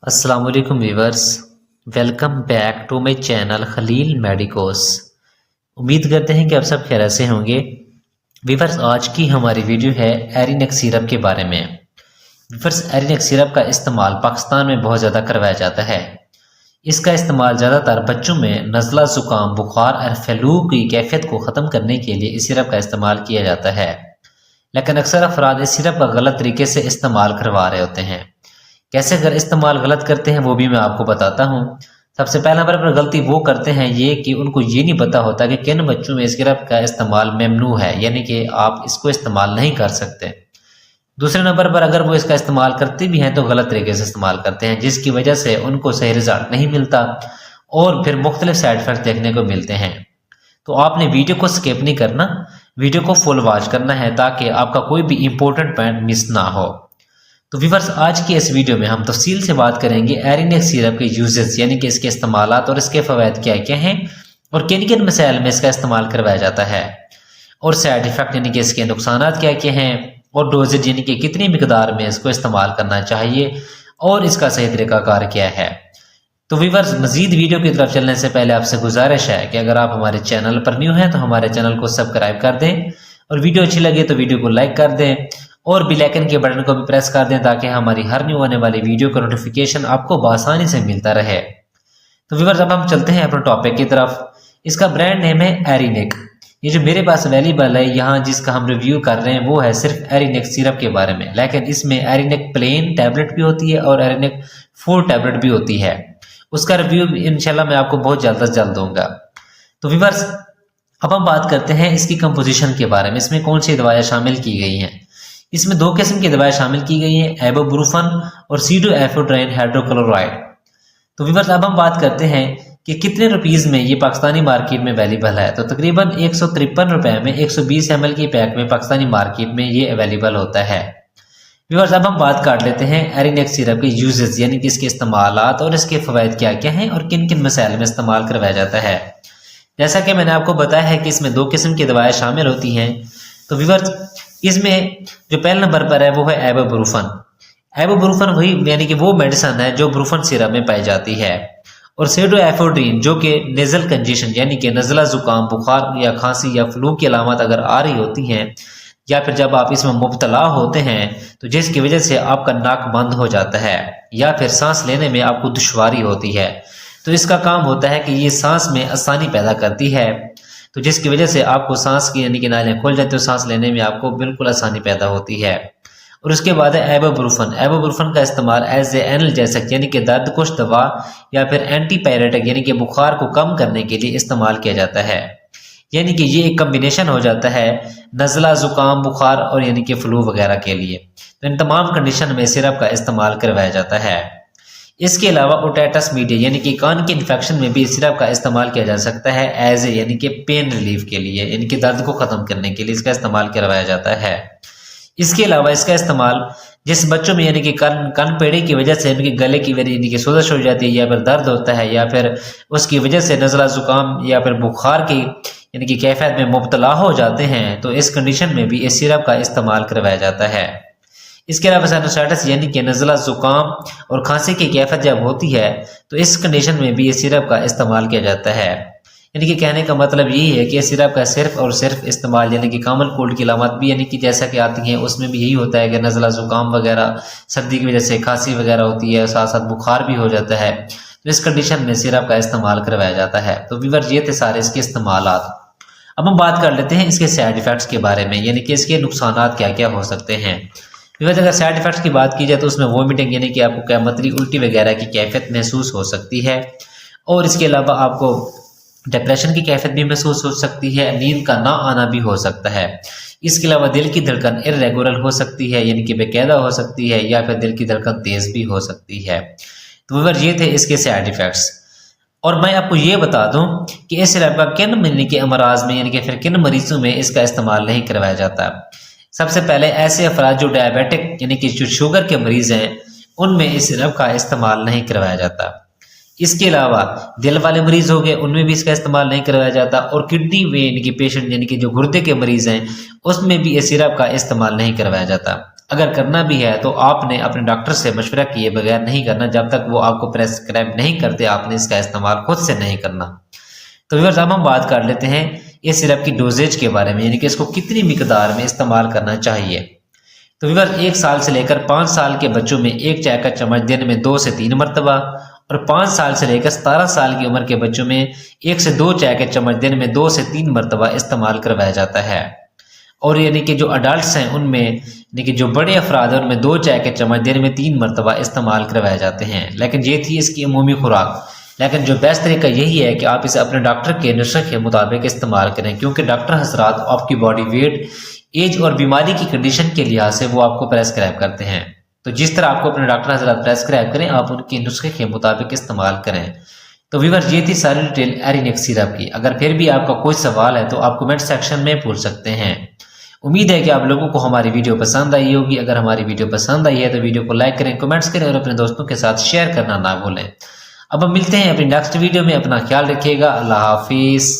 अस्सलाम वालेकुम viewers. Welcome back to my channel Khalil medicos. उम्मीद करते हैं कि आप सब खैरियत से होंगे। व्यूवर्स, आज की हमारी वीडियो है एरिनेक सिरप के बारे में। व्यूवर्स, एरिनेक सिरप का इस्तेमाल पाकिस्तान में बहुत ज़्यादा करवाया जाता है। इसका इस्तेमाल ज़्यादातर बच्चों में नज़ला, ज़ुकाम, बुखार और फ्लू की कैफियत को ख़त्म करने के लिए इस सिरप का इस्तेमाल किया जाता है। लेकिन अक्सर अफराद इस सिरप का गलत तरीके से इस्तेमाल करवा रहे होते हैं। कैसे अगर इस्तेमाल गलत करते हैं वो भी मैं आपको बताता हूँ। सबसे पहला नंबर पर गलती वो करते हैं ये कि उनको ये नहीं पता होता कि किन बच्चों में इस सिरप का इस्तेमाल ममनू है, यानी कि आप इसको इस्तेमाल नहीं कर सकते। दूसरे नंबर पर अगर वो इसका इस्तेमाल करते भी हैं तो गलत तरीके से इस्तेमाल करते हैं, जिसकी वजह से उनको सही रिजल्ट नहीं मिलता और फिर मुख्तलिफ साइड इफेक्ट देखने को मिलते हैं। तो आपने वीडियो को स्किप नहीं करना, वीडियो को फुल वॉच करना है ताकि आपका कोई भी इंपॉर्टेंट पॉइंट मिस ना हो। तो व्यूवर्स, आज की इस वीडियो में हम तफसील से बात करेंगे एरिनेक सिरप के यूजेस, यानी कि इसके इस्तेमालात और इसके फ़वाइद क्या क्या हैं और किन किन मसाइल में इसका इस्तेमाल करवाया जाता है, और साइड इफ़ेक्ट यानी कि इसके नुकसान क्या क्या हैं, और डोजेज यानी कि कितनी मिकदार में इसको इस्तेमाल करना चाहिए और इसका सही तरीकाकार क्या है। तो व्यूवर्स, मजीद वीडियो की तरफ चलने से पहले आपसे गुजारिश है कि अगर आप हमारे चैनल पर न्यू हैं तो हमारे चैनल को सब्सक्राइब कर दें, और वीडियो अच्छी लगे तो वीडियो को लाइक कर दें और बेल आइकन के बटन को भी प्रेस कर दें ताकि हमारी हर न्यू आने वाली वीडियो का नोटिफिकेशन आपको बआसानी से मिलता रहे। तो व्यूवर्स, अब हम चलते हैं अपने टॉपिक की तरफ। इसका ब्रांड नेम है एरिनेक। ये जो मेरे पास अवेलेबल है यहाँ जिसका हम रिव्यू कर रहे हैं वो है सिर्फ एरिनेक सिरप के बारे में, लेकिन इसमें एरिनेक प्लेन टैबलेट भी होती है और एरिनेक 4 टैबलेट भी होती है। उसका रिव्यू इंशाल्लाह मैं आपको बहुत जल्द से जल्द दूंगा। तो व्यूवर्स, अब हम बात करते हैं इसकी कंपोजिशन के बारे में। इसमें कौन सी दवाएं शामिल की गई हैं। इसमें 2 किस्म की दवाएं शामिल की गई हैं, एबोब्रूफन और सीडोएफेड्राइन हाइड्रोक्लोराइड। तो व्यूवर्स, अब हम बात करते हैं कि कितने रुपीस में ये पाकिस्तानी मार्केट में अवेलेबल है। तो तकरीबन 153 रुपए में 120 ml की पैक में पाकिस्तानी मार्केट में ये अवेलेबल होता है। व्यूवर्स, अब हम बात कर लेते हैं एरिनेक सिरप के यूजेस, यानी कि इसके इस्तेमालात और इसके फ़वाइद क्या क्या हैं और किन किन मसाइल में इस्तेमाल करवाया जाता है। जैसा कि मैंने आपको बताया है कि इसमें 2 किस्म की दवाएं शामिल होती हैं। तो व्यूवर्स, इसमें जो पहले नंबर पर है वो है एबोब्रूफन। एबोब्रूफन वही यानी कि वो मेडिसन है जो ब्रूफन सिरप में पाई जाती है, और सीडोएफेड्रिन जो कि नेजल कंजेशन यानी कि नज़ला, ज़ुकाम, बुखार या खांसी या फ्लू की अलामत अगर आ रही होती हैं या फिर जब आप इसमें मुब्तला होते हैं तो जिसकी वजह से आपका नाक बंद हो जाता है या फिर सांस लेने में आपको दुश्वारी होती है, तो इसका काम होता है कि ये सांस में आसानी पैदा करती है, तो जिसकी वजह से आपको सांस की यानी कि नालियाँ खुल जाती है, सांस लेने में आपको बिल्कुल आसानी पैदा होती है। और उसके बाद है एबोब्रूफन। एबोब्रूफन का इस्तेमाल एज ए एनाल्जेसिक यानी कि दर्दकुश दवा या फिर एंटीपायरेटिक यानी कि बुखार को कम करने के लिए इस्तेमाल किया जाता है। यानी कि ये एक कम्बिनेशन हो जाता है नज़ला, ज़ुकाम, बुखार और यानी कि फ्लू वगैरह के लिए। तो इन तमाम कंडीशन में सिरप का इस्तेमाल करवाया जाता है। इसके अलावा ओटाइटिस मीडिया यानी कि कान के इन्फेक्शन में भी सिरप का इस्तेमाल किया जा सकता है एज ए यानी कि पेन रिलीफ के लिए, यानी कि दर्द को ख़त्म करने के लिए इसका इस्तेमाल करवाया जाता है। इसके अलावा इसका इस्तेमाल जिस बच्चों में यानी कि कन पेड़े की वजह से यानी कि गले की वजह यानी कि सोजश हो जाती है या फिर दर्द होता है या फिर उसकी वजह से नज़ला, ज़ुकाम या फिर बुखार की यानी कि कैफियत में मुब्तला हो जाते हैं, तो इस कंडीशन में भी इस सिरप का इस्तेमाल करवाया जाता है। इसके अलावा साइनोसाइटिस यानी कि नज़ला, ज़ुकाम और खांसी की कैफियत जब होती है तो इस कंडीशन में भी इस सिरप का इस्तेमाल किया जाता है। यानी कि कहने का मतलब यही है कि इस सिरप का सिर्फ और सिर्फ इस्तेमाल यानी कि कॉमन कोल्ड की अलामत भी यानी कि जैसा कि आती हैं उसमें भी यही होता है कि नज़ला, ज़ुकाम वगैरह, सर्दी की वजह से खांसी वगैरह होती है, साथ साथ बुखार भी हो जाता है, तो इस कंडीशन में सिरप का इस्तेमाल करवाया जाता है। तो व्यूअर्स, ये थे सारे इसके इस्तेमालात। अब हम बात कर लेते हैं इसके साइड इफ़ेक्ट्स के बारे में, यानी कि इसके नुकसानात क्या क्या हो सकते हैं। व्यूअर्स, अगर साइड इफ़ेक्ट्स की बात की जाए तो उसमें वोमिटिंग यानी कि आपको कैमतरी, उल्टी वगैरह की कैफियत महसूस हो सकती है, और इसके अलावा आपको डिप्रेशन की कैफियत भी महसूस हो सकती है, नींद का ना आना भी हो सकता है। इसके अलावा दिल की धड़कन इर्रेगुलर हो सकती है यानी कि बेकायदा हो सकती है, या फिर दिल की धड़कन तेज़ भी हो सकती है। तो व्यूअर्स, ये थे इसके साइड इफ़ेक्ट्स। और मैं आपको ये बता दूं कि इस सिरप का किन यानी कि अमराज में यानी कि फिर किन मरीजों में इसका इस्तेमाल नहीं करवाया जाता। सबसे पहले ऐसे अफराद जो डायबिटिक यानी कि जो शुगर के मरीज हैं उनमें इस सिरप का इस्तेमाल नहीं करवाया जाता। इसके अलावा दिल वाले मरीज हो गए उनमें भी इसका इस्तेमाल नहीं करवाया जाता, और किडनी में यानी कि पेशेंट यानी कि जो गुर्दे के मरीज हैं उसमें भी इस सिरप का इस्तेमाल नहीं करवाया जाता। अगर करना भी है तो आपने अपने डॉक्टर से मशवरा किए बगैर नहीं करना, जब तक वो आपको प्रेस्क्राइब नहीं करते आपने इसका इस्तेमाल खुद से नहीं करना। तो व्यूअर्स अब हम बात कर लेते हैं इस सिरप की डोजेज के बारे में, यानी कि इसको कितनी मिकदार में इस्तेमाल करना चाहिए। तो व्यूअर्स 1 साल से लेकर 5 साल के बच्चों में 1 चाय का चम्मच दिन में 2 से 3 मरतबा, और 5 साल से लेकर 17 साल की उम्र के बच्चों में 1 से 2 चाय के चम्मच दिन में 2 से 3 मरतबा इस्तेमाल करवाया जाता है। और यानी कि जो अडल्ट हैं उनमें, यानी कि जो बड़े अफराद हैं उनमें 2 चाय के चम्मच दिन में 3 मरतबा इस्तेमाल करवाए जाते हैं। लेकिन ये थी इसकी अमूमी खुराक। लेकिन जो बेस्ट तरीका यही है कि आप इसे अपने डॉक्टर के नुस्खे के मुताबिक इस्तेमाल करें, क्योंकि डॉक्टर हजरात आपकी बॉडी वेट, एज और बीमारी की कंडीशन के लिहाज से वो आपको प्रेस्क्राइब करते हैं। तो जिस तरह आपको अपने डॉक्टर हजरात प्रेस्क्राइब करें आप उनके नुस्खे के मुताबिक इस्तेमाल करें। तो व्यूअर्स ये थी सारी डिटेल एरिनेक्स सिरप की। अगर फिर भी आपका कोई सवाल है तो आप कमेंट सेक्शन में पूछ सकते हैं। उम्मीद है कि आप लोगों को हमारी वीडियो पसंद आई होगी। अगर हमारी वीडियो पसंद आई है तो वीडियो को लाइक करें, कमेंट्स करें और अपने दोस्तों के साथ शेयर करना ना भूलें। अब हम मिलते हैं अपनी नेक्स्ट वीडियो में। अपना ख्याल रखिएगा। अल्लाह हाफिज़।